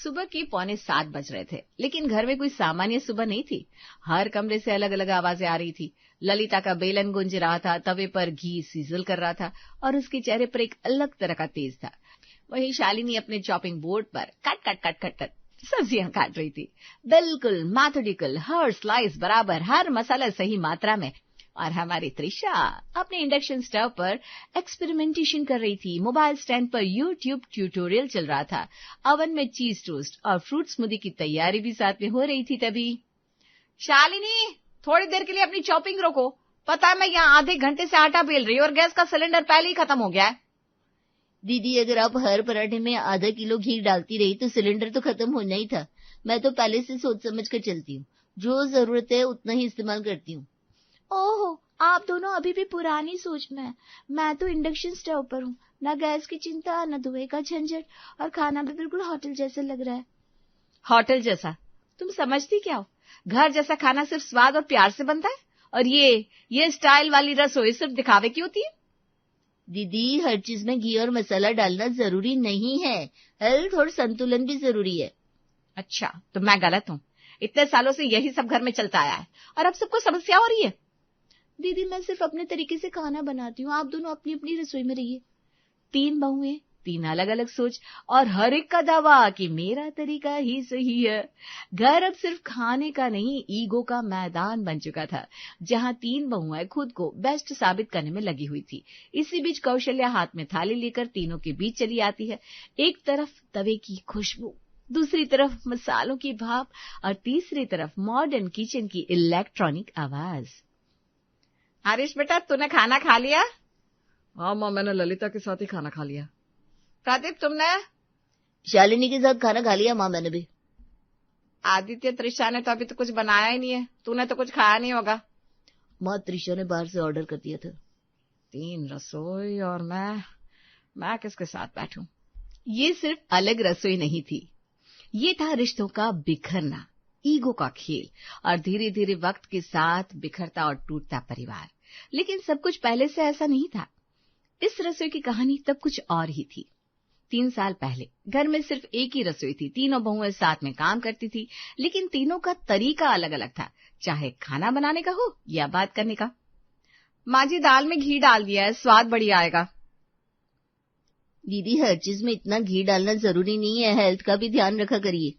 सुबह के 6:45 बज रहे थे, लेकिन घर में कोई सामान्य सुबह नहीं थी। हर कमरे से अलग अलग आवाजें आ रही थी। ललिता का बेलन गूंज रहा था, तवे पर घी सिजल कर रहा था और उसके चेहरे पर एक अलग तरह का तेज था। वहीं शालिनी अपने चॉपिंग बोर्ड पर cut cut cut cut cut सब्जियां काट रही थी, बिल्कुल मैथोडिकल, हर स्लाइस बराबर, हर मसाला सही मात्रा में। और हमारी त्रिशा अपने इंडक्शन स्टोव पर एक्सपेरिमेंटेशन कर रही थी। मोबाइल स्टैंड पर यूट्यूब ट्यूटोरियल चल रहा था। ओवन में चीज टोस्ट और फ्रूट स्मूदी की तैयारी भी साथ में हो रही थी। तभी शालिनी, थोड़ी देर के लिए अपनी चॉपिंग रोको। पता है मैं यहाँ आधे घंटे से आटा बेल रही हूँ और गैस का सिलेंडर पहले ही खत्म हो गया है। दीदी, अगर आप हर पराठे में आधा किलो घी डालती रही तो सिलेंडर तो खत्म होना ही था। मैं तो पहले से सोच समझ कर चलती हूँ, जो जरूरत है उतना ही इस्तेमाल करती हूँ। ओहो, आप दोनों अभी भी पुरानी सोच में हैं। मैं तो इंडक्शन स्टोव पर हूँ, न गैस की चिंता, न धुएं का झंझट, और खाना भी बिल्कुल होटल जैसे लग रहा है। होटल जैसा? तुम समझती क्या हो? घर जैसा खाना सिर्फ स्वाद और प्यार से बनता है, और ये स्टाइल वाली रसोई सिर्फ दिखावे की होती है। दीदी, हर चीज में घी और मसाला डालना जरूरी नहीं है। हेल्थ और संतुलन भी जरूरी है। अच्छा, तो मैं गलत हूँ? इतने सालों से यही सब घर में चलता आया है और अब सबको समस्या हो रही है। दीदी, मैं सिर्फ अपने तरीके से खाना बनाती हूँ, आप दोनों अपनी अपनी रसोई में रहिए। 3 बहुएं, 3 अलग अलग सोच, और हर एक का दावा कि मेरा तरीका ही सही है। घर अब सिर्फ खाने का नहीं, ईगो का मैदान बन चुका था, जहां 3 बहुएं खुद को बेस्ट साबित करने में लगी हुई थी। इसी बीच कौशल्या हाथ में थाली लेकर तीनों के बीच चली आती है। एक तरफ तवे की खुशबू, दूसरी तरफ मसालों की भाप, और तीसरी तरफ मॉडर्न किचन की इलेक्ट्रॉनिक आवाज। हरीश बेटा, तूने खाना खा लिया? हाँ माँ, मैंने ललिता के साथ ही खाना खा लिया। प्रदीप, तुमने? शालिनी के साथ खाना खा लिया माँ, मैंने भी। आदित्य, त्रिशा ने तो अभी तो कुछ बनाया ही नहीं है। तूने तो कुछ खाया नहीं होगा। माँ, त्रिशा ने बाहर से ऑर्डर कर दिया था। 3 रसोई और मैं किसके साथ बैठूं? ये सिर्फ अलग रसोई नहीं थी, ये था रिश्तों का बिखरना, ईगो का खेल, और धीरे धीरे वक्त के साथ बिखरता और टूटता परिवार। लेकिन सब कुछ पहले से ऐसा नहीं था। इस रसोई की कहानी तब कुछ और ही थी। 3 साल पहले घर में सिर्फ एक ही रसोई थी। तीनों बहुएं साथ में काम करती थी, लेकिन तीनों का तरीका अलग अलग था, चाहे खाना बनाने का हो या बात करने का। माँ जी, दाल में घी डाल दिया है, स्वाद बढ़िया आएगा। दीदी, हर चीज में इतना घी डालना जरूरी नहीं है, हेल्थ का भी ध्यान रखा करिए।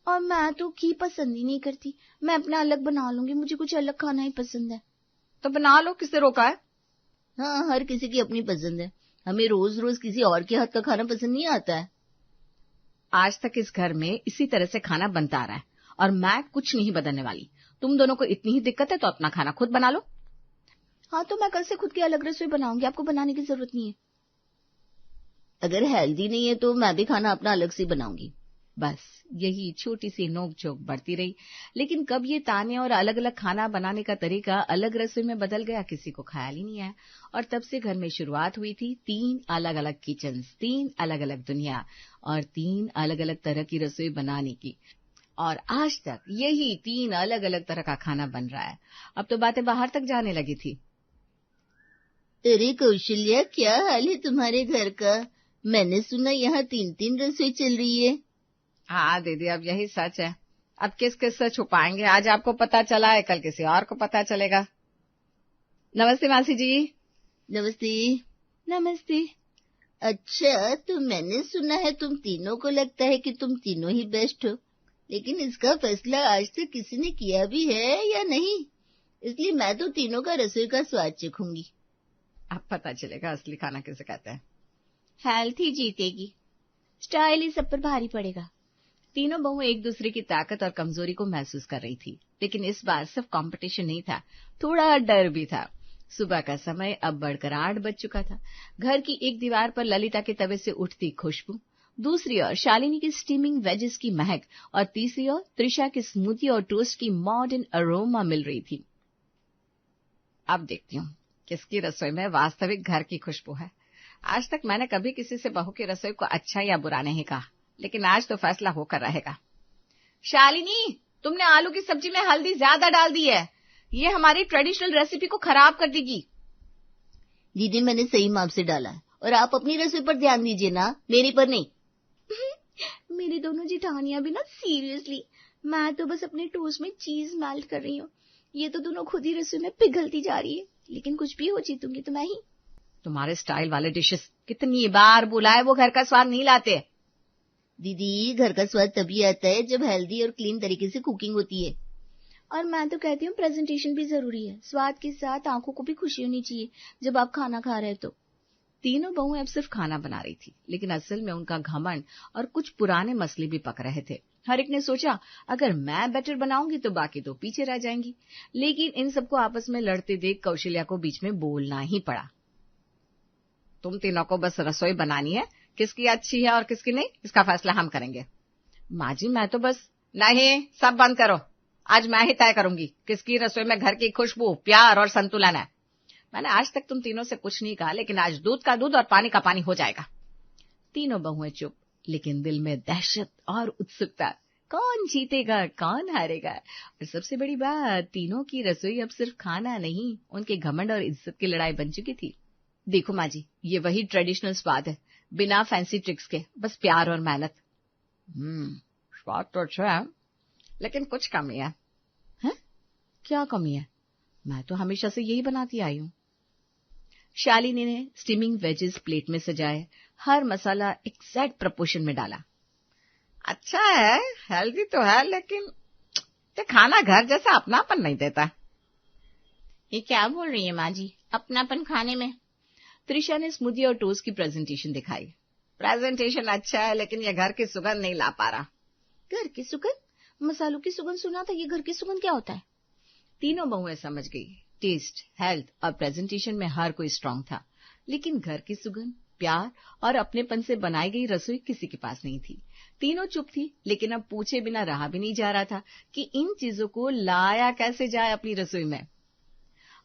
और मैं तो घी पसंद ही नहीं करती, मैं अपना अलग बना लूंगी, मुझे कुछ अलग खाना ही पसंद है। तो बना लो, किससे रोका है? हाँ, हर किसी की अपनी पसंद है। हमें रोज रोज किसी और के हाथ का खाना पसंद नहीं आता है। आज तक इस घर में इसी तरह से खाना बनता आ रहा है, और मैं कुछ नहीं बदलने वाली। तुम दोनों को इतनी ही दिक्कत है तो अपना खाना खुद बना लो। हाँ, तो मैं कल से खुद की अलग रसोई बनाऊंगी, आपको बनाने की जरूरत नहीं है। अगर हेल्दी नहीं है तो मैं भी खाना अपना अलग से बनाऊंगी। बस यही छोटी सी नोक-झोंक बढ़ती रही। लेकिन कब ये ताने और अलग अलग खाना बनाने का तरीका अलग रसोई में बदल गया, किसी को ख्याल ही नहीं आया। और तब से घर में शुरुआत हुई थी 3 अलग अलग किचन, 3 अलग अलग दुनिया और 3 अलग अलग तरह की रसोई बनाने की। और आज तक यही 3 अलग अलग तरह का खाना बन रहा है। अब तो बातें बाहर तक जाने लगी थी। अरे कौशल्या, क्या हाल है तुम्हारे घर का? मैंने सुना यहाँ 3-3 रसोई चल रही है। हाँ दीदी, अब यही सच है। अब किस किस से छुपाएंगे? आज आपको पता चला है, कल किसी और को पता चलेगा। नमस्ते मासी जी। नमस्ते। नमस्ते। अच्छा, तो मैंने सुना है तुम तीनों को लगता है कि तुम तीनों ही बेस्ट हो, लेकिन इसका फैसला आज तक किसी ने किया भी है या नहीं? इसलिए मैं तो तीनों का रसोई का स्वाद चखूंगी। अब पता चलेगा असली खाना किसे कहते हैं। हेल्थ ही जीतेगी, स्टाइल ही सब पर भारी पड़ेगा। तीनों बहुएं एक दूसरे की ताकत और कमजोरी को महसूस कर रही थी, लेकिन इस बार सिर्फ कंपटीशन नहीं था, थोड़ा डर भी था। सुबह का समय अब बढ़कर 8 बज चुका था। घर की एक दीवार पर ललिता के तवे से उठती खुशबू, दूसरी ओर शालिनी की स्टीमिंग वेजेस की महक, और तीसरी ओर त्रिशा की स्मूदी और टोस्ट की मॉडर्न अरोमा मिल रही थी। अब देखती हूँ किसकी रसोई में वास्तविक घर की खुशबू है। आज तक मैंने कभी किसी से बहू की रसोई को अच्छा या बुरा नहीं कहा, लेकिन आज तो फैसला होकर रहेगा। शालिनी, तुमने आलू की सब्जी में हल्दी ज्यादा डाल दी है, ये हमारी ट्रेडिशनल रेसिपी को खराब कर देगी। दीदी, मैंने सही माप से डाला है, और आप अपनी रसोई पर ध्यान दीजिए ना, मेरी पर नहीं। मेरी दोनों जिठानियां भी ना सीरियसली, मैं तो बस अपने टोस्ट में चीज मेल्ट कर रही हूँ, ये तो दोनों खुद ही रसोई में पिघलती जा रही है। लेकिन कुछ भी हो, जीतूंगी तो मैं ही। तुम्हारे स्टाइल वाले डिशेस कितनी बार बुलाए, वो घर का स्वाद नहीं लाते। दीदी, घर का स्वाद तभी आता है जब हेल्दी और क्लीन तरीके से कुकिंग होती है। और मैं तो कहती हूँ प्रेजेंटेशन भी जरूरी है, स्वाद के साथ आंखों को भी खुशी होनी चाहिए जब आप खाना खा रहे तो। तीनों बहुएं अब सिर्फ खाना बना रही थी, लेकिन असल में उनका घमंड और कुछ पुराने मसले भी पक रहे थे। हर एक ने सोचा अगर मैं बेटर बनाऊंगी तो बाकी तो पीछे रह जाएंगी। लेकिन इन सबको आपस में लड़ते देख कौशल्या को बीच में बोलना ही पड़ा। तुम तीनों को बस रसोई बनानी है, किसकी अच्छी है और किसकी नहीं, इसका फैसला हम करेंगे। माँ जी, मैं तो बस। नहीं, सब बंद करो। आज मैं ही तय करूंगी किसकी रसोई में घर की खुशबू, प्यार और संतुलन है। मैंने आज तक तुम तीनों से कुछ नहीं कहा, लेकिन आज दूध का दूध और पानी का पानी हो जाएगा। तीनों बहुएं चुप, लेकिन दिल में दहशत और उत्सुकता। कौन जीतेगा, कौन हारेगा। और सबसे बड़ी बात, तीनों की रसोई अब सिर्फ खाना नहीं, उनके घमंड और इज्जत की लड़ाई बन चुकी थी। देखो माँ जी, ये वही ट्रेडिशनल स्वाद है, बिना फैंसी ट्रिक्स के, बस प्यार और मेहनत। स्वाद तो अच्छा है, लेकिन कुछ कमी है। क्या कमी है? मैं तो हमेशा से यही बनाती आई हूँ। शालिनी ने स्टीमिंग वेजेस प्लेट में सजाए, हर मसाला एग्जैक्ट प्रोपोर्शन में डाला। अच्छा है, हेल्दी तो है, लेकिन ये खाना घर जैसा अपनापन नहीं देता। ये क्या बोल रही है माँ जी, अपनापन खाने में? त्रिशा ने स्मूदी और टोस्ट की प्रेजेंटेशन दिखाई। प्रेजेंटेशन अच्छा है, लेकिन ये घर की सुगंध नहीं ला पा रहा। घर की सुगंध? मसालों की सुगंध सुना था, ये घर की सुगंध क्या होता है? तीनों बहुएं समझ गई। टेस्ट, हेल्थ और प्रेजेंटेशन में हर कोई स्ट्रांग था, लेकिन घर की सुगंध, प्यार और अपनेपन से बनाई गई रसोई किसी के पास नहीं थी। तीनों चुप थी, लेकिन अब पूछे बिना रहा भी नहीं जा रहा था कि इन चीजों को लाया कैसे जाए अपनी रसोई में।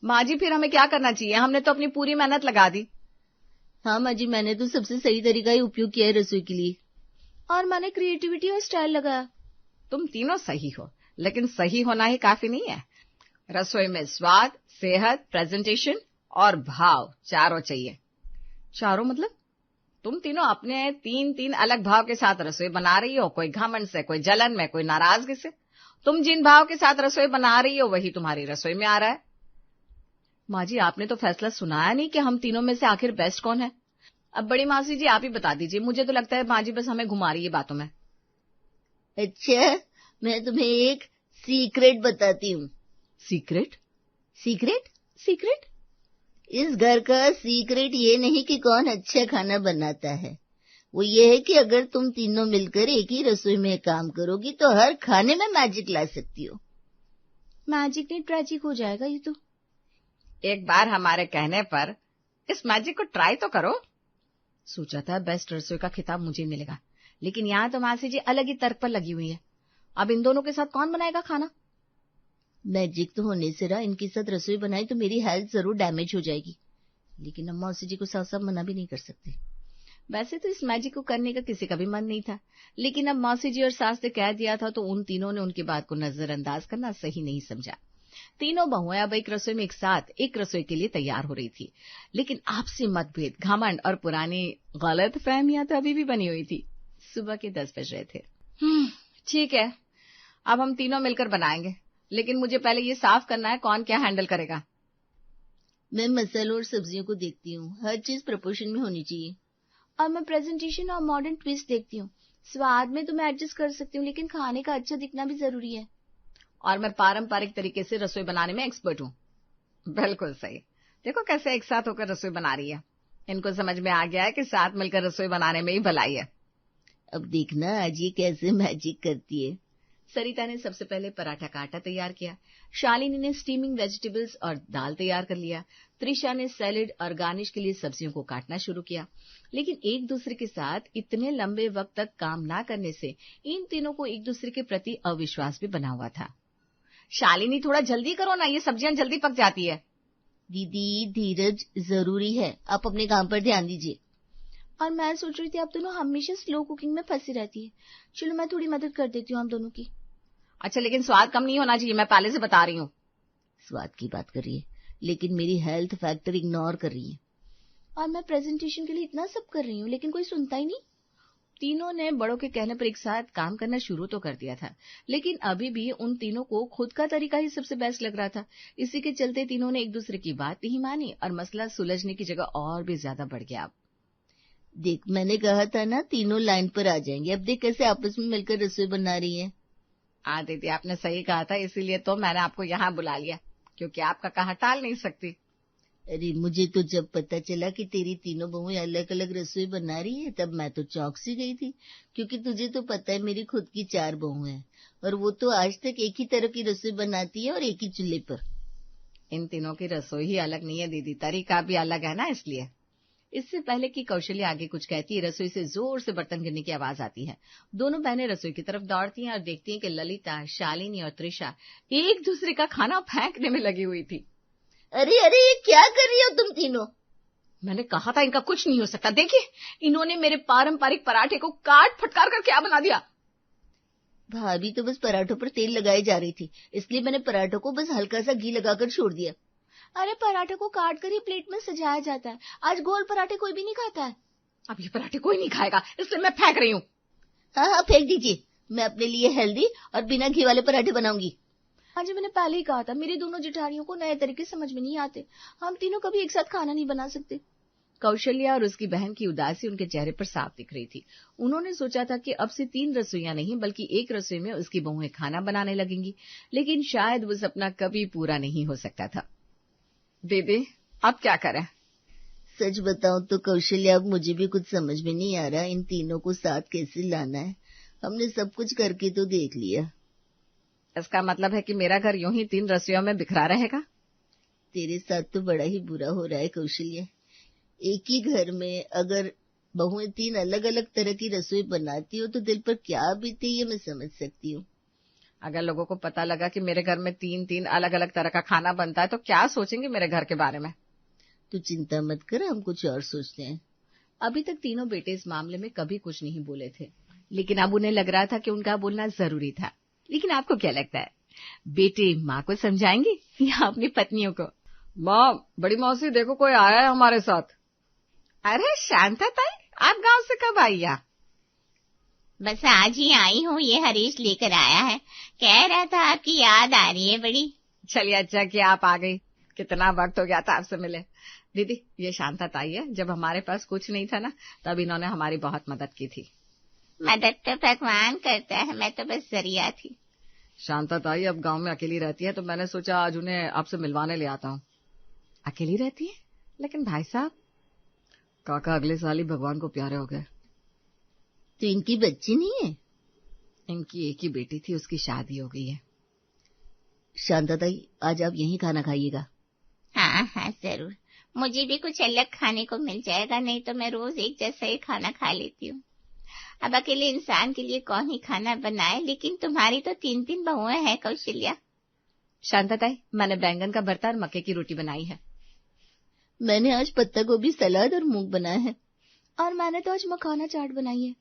माँ जी, फिर हमें क्या करना चाहिए? हमने तो अपनी पूरी मेहनत लगा दी। हाँ माँ जी, मैंने तो सबसे सही तरीका ही उपयोग किया है रसोई के लिए। और मैंने क्रिएटिविटी और स्टाइल लगाया। तुम तीनों सही हो, लेकिन सही होना ही काफी नहीं है। रसोई में स्वाद, सेहत, प्रेजेंटेशन और भाव चारों चाहिए। चारों मतलब? तुम तीनों अपने तीन अलग भाव के साथ रसोई बना रही हो, कोई घमंड से, कोई जलन में, कोई नाराजगी से। तुम जिन भाव के साथ रसोई बना रही हो वही तुम्हारी रसोई में आ रहा है। माँ जी, आपने तो फैसला सुनाया नहीं कि हम तीनों में से आखिर बेस्ट कौन है। अब बड़ी मासी जी आप ही बता दीजिए, मुझे तो लगता है माँ जी बस हमें घुमा रही है बातों में। अच्छा, मैं तुम्हें एक सीक्रेट बताती हूँ। सीक्रेट? सीक्रेट? सीक्रेट? इस घर का सीक्रेट ये नहीं कि कौन अच्छा खाना बनाता है, वो ये है कि अगर तुम तीनों मिलकर एक ही रसोई में काम करोगी तो हर खाने में मैजिक ला सकती हो। मैजिक नहीं, ट्रेजिक हो जाएगा ये तो। एक बार हमारे कहने पर इस मैजिक को ट्राई तो करो। सोचा था बेस्ट रसोई का खिताब मुझे मिलेगा, लेकिन यहाँ तो मासी जी अलग ही तर्क पर लगी हुई है। अब इन दोनों के साथ कौन बनाएगा खाना? मैजिक तो होने से रहा, इनके साथ रसोई बनाई तो मेरी हेल्थ जरूर डैमेज हो जाएगी, लेकिन हम मौसी जी को साफ साफ मना भी नहीं कर सकते। वैसे तो इस मैजिक को करने का किसी का भी मन नहीं था, लेकिन अब मौसी जी और सास ने कह दिया था तो उन तीनों ने उनकी बात को नजरअंदाज करना सही नहीं समझा। तीनों बहुएं अब एक रसोई में एक साथ एक रसोई के लिए तैयार हो रही थी, लेकिन आपसी मतभेद, घमंड और पुरानी गलत फहमियां तो अभी भी बनी हुई थी। सुबह के 10 बज रहे थे। ठीक है, अब हम तीनों मिलकर बनाएंगे, लेकिन मुझे पहले ये साफ करना है कौन क्या हैंडल करेगा। मैं मसालों और सब्जियों को देखती हूँ, हर चीज प्रोपोर्शन में होनी चाहिए। और मैं प्रेजेंटेशन और मॉडर्न ट्विस्ट देखती हूँ। स्वाद में तो मैं एडजस्ट कर सकती हूँ, लेकिन खाने का अच्छा दिखना भी जरूरी है। और मैं पारंपरिक तरीके से रसोई बनाने में एक्सपर्ट हूँ। बिल्कुल सही। देखो कैसे एक साथ होकर रसोई बना रही है। इनको समझ में आ गया है कि साथ मिलकर रसोई बनाने में ही भलाई है। अब देखना आज ये कैसे मैजिक करती है। सरिता ने सबसे पहले पराठा का आटा तैयार किया, शालिनी ने स्टीमिंग वेजिटेबल्स और दाल तैयार कर लिया, त्रिशा ने सैलेड और गार्निश के लिए सब्जियों को काटना शुरू किया। लेकिन एक दूसरे के साथ इतने लंबे वक्त तक काम ना करने से इन तीनों को एक दूसरे के प्रति अविश्वास भी बना हुआ था। शालिनी, थोड़ा जल्दी करो ना, ये सब्जियां जल्दी पक जाती है। दीदी, धीरज जरूरी है, आप अपने काम पर ध्यान दीजिए। और मैं सोच रही थी आप दोनों हमेशा स्लो कुकिंग में फंसी रहती है। चलो मैं थोड़ी मदद कर देती हूँ हम दोनों की। अच्छा, लेकिन स्वाद कम नहीं होना चाहिए, मैं पहले से बता रही हूँ। स्वाद की बात कर रही है, लेकिन मेरी हेल्थ फैक्टर इग्नोर कर रही है। और मैं प्रेजेंटेशन के लिए इतना सब कर रही हूँ, लेकिन कोई सुनता ही नहीं। तीनों ने बड़ों के कहने पर एक साथ काम करना शुरू तो कर दिया था, लेकिन अभी भी उन तीनों को खुद का तरीका ही सबसे बेस्ट लग रहा था। इसी के चलते तीनों ने एक दूसरे की बात नहीं मानी और मसला सुलझने की जगह और भी ज्यादा बढ़ गया। देख, मैंने कहा था ना तीनों लाइन पर आ जाएंगे। अब देख कैसे आपस में मिलकर रसोई बना रही है। हाँ दीदी, आपने सही कहा था, इसीलिए तो मैंने आपको यहाँ बुला लिया, क्योंकि आपका कहा टाल नहीं सकती। अरे मुझे तो जब पता चला कि तेरी तीनों बहुएं अलग अलग रसोई बना रही है तब मैं तो चौंक सी गई थी, क्योंकि तुझे तो पता है मेरी खुद की 4 बहुएं हैं और वो तो आज तक एक ही तरह की रसोई बनाती है और एक ही चूल्हे पर। इन तीनों की रसोई ही अलग नहीं है दीदी, तरीका भी अलग है ना, इसलिए। इससे पहले कि कौशल्या आगे कुछ कहती है, रसोई से जोर से बर्तन गिरने की आवाज आती है। दोनों बहनें रसोई की तरफ दौड़ती हैं और देखती हैं कि ललिता, शालिनी और त्रिशा एक दूसरे का खाना फेंकने में लगी हुई थी। अरे अरे, ये क्या कर रही हो तुम तीनों? मैंने कहा था इनका कुछ नहीं हो सकता। देखिए, इन्होंने मेरे पारंपरिक पराठे को काट फटकार कर क्या बना दिया। भाभी तो बस पराठों पर तेल लगाई जा रही थी, इसलिए मैंने पराठों को बस हल्का सा घी लगाकर छोड़ दिया। अरे पराठे को काट कर ही प्लेट में सजाया जाता है, आज गोल पराठे कोई भी नहीं खाता है। अब ये पराठे कोई नहीं खाएगा, इसलिए मैं फेंक रही हूँ। हाँ हाँ, फेंक दीजिए, मैं अपने लिए हेल्दी और बिना घी वाले पराठे बनाऊंगी। हाँ जी, मैंने पहले ही कहा था, मेरी दोनों जेठानियों को नए तरीके समझ में नहीं आते। हम तीनों कभी एक साथ खाना नहीं बना सकते। कौशल्या और उसकी बहन की उदासी उनके चेहरे पर साफ दिख रही थी। उन्होंने सोचा था कि अब से 3 रसोइयां नहीं बल्कि एक रसोई में उसकी बहुएं खाना बनाने लगेंगी, लेकिन शायद वो सपना कभी पूरा नहीं हो सकता था। दीदी, अब क्या करें? सच बताऊं तो कौशल्या, अब मुझे भी कुछ समझ में नहीं आ रहा इन तीनों को साथ कैसे लाना है। हमने सब कुछ करके तो देख लिया। इसका मतलब है कि मेरा घर यूं ही 3 रसोइयों में बिखरा रहेगा? तेरे साथ तो बड़ा ही बुरा हो रहा है कौशल्या। एक ही घर में अगर बहुएं 3 अलग अलग तरह की रसोई बनाती हो तो दिल पर क्या बीते ये मैं समझ सकती हूँ। अगर लोगों को पता लगा कि मेरे घर में 3 अलग अलग तरह का खाना बनता है तो क्या सोचेंगे मेरे घर के बारे में? तू चिंता मत कर, हम कुछ और सोचते हैं। अभी तक तीनों बेटे इस मामले में कभी कुछ नहीं बोले थे, लेकिन अब उन्हें लग रहा था कि उनका बोलना जरूरी था। लेकिन आपको क्या लगता है, बेटे माँ को समझाएंगे या अपनी पत्नियों को? माँ, बड़ी मौसी देखो कोई आया है हमारे साथ। अरे शांता ताई, आप गांव से कब आई? बस आज ही आई हूँ, ये हरीश लेकर आया है, कह रहा था आपकी याद आ रही है बड़ी। चलिए, अच्छा कि आप आ गई, कितना वक्त हो गया था आपसे मिले। दीदी, ये शांता ताई है, जब हमारे पास कुछ नहीं था ना तब इन्होंने हमारी बहुत मदद की थी। मदद तो भगवान करता है, मैं तो बस जरिया थी। शांता ताई अब गांव में अकेली रहती है तो मैंने सोचा आज उन्हें आपसे मिलवाने ले आता हूँ। अकेली रहती है? लेकिन भाई साहब, काका अगले साल ही भगवान को प्यारे हो गए। तो इनकी बच्ची नहीं है? इनकी एक ही बेटी थी, उसकी शादी हो गई है। शांता ताई, आज आप यहीं खाना खाइएगा। हाँ हाँ जरूर, मुझे भी कुछ अलग खाने को मिल जाएगा, नहीं तो मैं रोज एक जैसा ही खाना खा लेती हूँ। अब अकेले इंसान के लिए कौन ही खाना बनाए, लेकिन तुम्हारी तो 3 बहुएं हैं कौशल्या। शांता ताई, मैंने बैंगन का भरता और मक्के की रोटी बनाई है। मैंने आज पत्ता गोभी सलाद और मूंग बनाया है। और मैंने तो आज मखाना चाट बनाई है।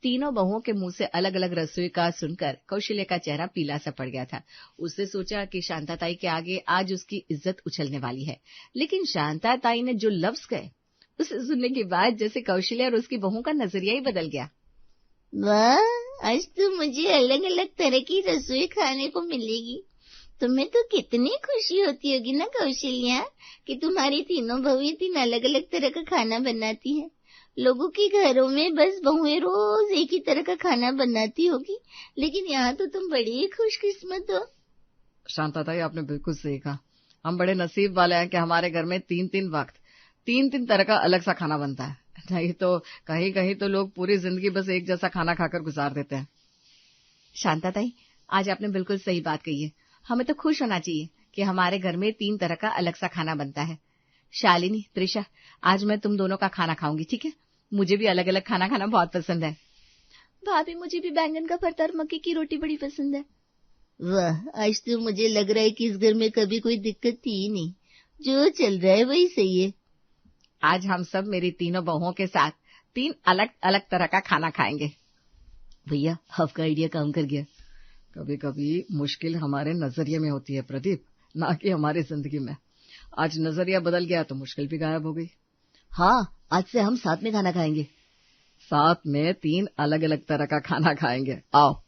तीनों बहुओं के मुंह से अलग अलग रसोई का सुनकर कौशल्या का चेहरा पीला सा पड़ गया था। उसने सोचा कि शांता ताई के आगे आज उसकी इज्जत उछलने वाली है, लेकिन शांता ताई ने जो लफ्ज कहे उसे सुनने के बाद जैसे कौशल्या और उसकी बहू का नजरिया ही बदल गया। वाह, आज तो मुझे अलग अलग तरह की रसोई खाने को मिलेगी। तुम्हें तो कितनी खुशी होती होगी ना कौशल्या कि तुम्हारी तीनों बहुएं 3 अलग अलग तरह का खाना बनाती हैं। लोगों के घरों में बस बहुएं रोज एक ही तरह का खाना बनाती होगी, लेकिन यहाँ तो तुम बड़ी खुशकिस्मत हो। शांता ताई, आपने बिल्कुल सही कहा। हम बड़े नसीब वाले हैं कि हमारे घर में 3 वक्त 3 तरह का अलग सा खाना बनता है। नहीं तो कहीं कहीं तो लोग पूरी जिंदगी बस एक जैसा खाना खाकर गुजार देते हैं। शांता ताई, आज आपने बिल्कुल सही बात कही है। हमें तो खुश होना चाहिए कि हमारे घर में 3 तरह का अलग सा खाना बनता है। शालिनी, त्रिशा, आज मैं तुम दोनों का खाना खाऊंगी, ठीक है? मुझे भी अलग अलग खाना खाना बहुत पसंद है। भाभी, मुझे भी बैंगन का भरता और मक्के की रोटी बड़ी पसंद है। वाह, आज तो मुझे लग रहा है कि इस घर में कभी कोई दिक्कत थी ही नहीं, जो चल रहा है वही सही है। आज हम सब मेरी तीनों बहुओं के साथ 3 अलग अलग तरह का खाना खाएंगे। भैया, आपका आइडिया काम कर गया। कभी कभी मुश्किल हमारे नजरिए में होती है प्रदीप, ना कि हमारी जिंदगी में। आज नजरिया बदल गया तो मुश्किल भी गायब हो गई। हाँ, आज से हम साथ में खाना खाएंगे। साथ में 3 अलग अलग तरह का खाना खाएंगे। आओ।